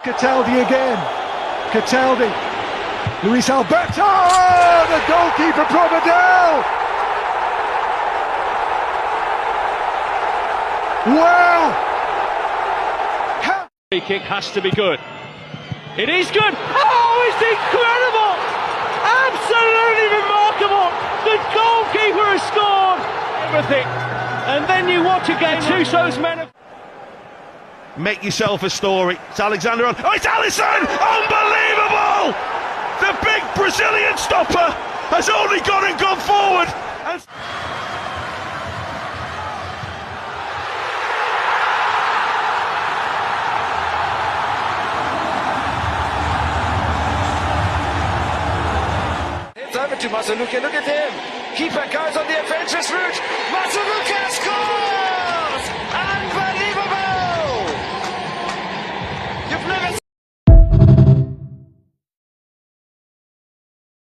Cataldi again. Cataldi. Luis Alberto! Oh, the goalkeeper Provedel! Wow! Free kick has to be good. It is good! Oh, it's incredible! Absolutely remarkable! The goalkeeper has scored everything. And then you watch again, Tuso's men have... Make yourself a story. It's Alexander on. Oh, it's Alisson! Unbelievable! The big Brazilian stopper has only gone forward. It's over to Masaluka. Look at him. Keeper goes on the adventurous route. Masaluka scores!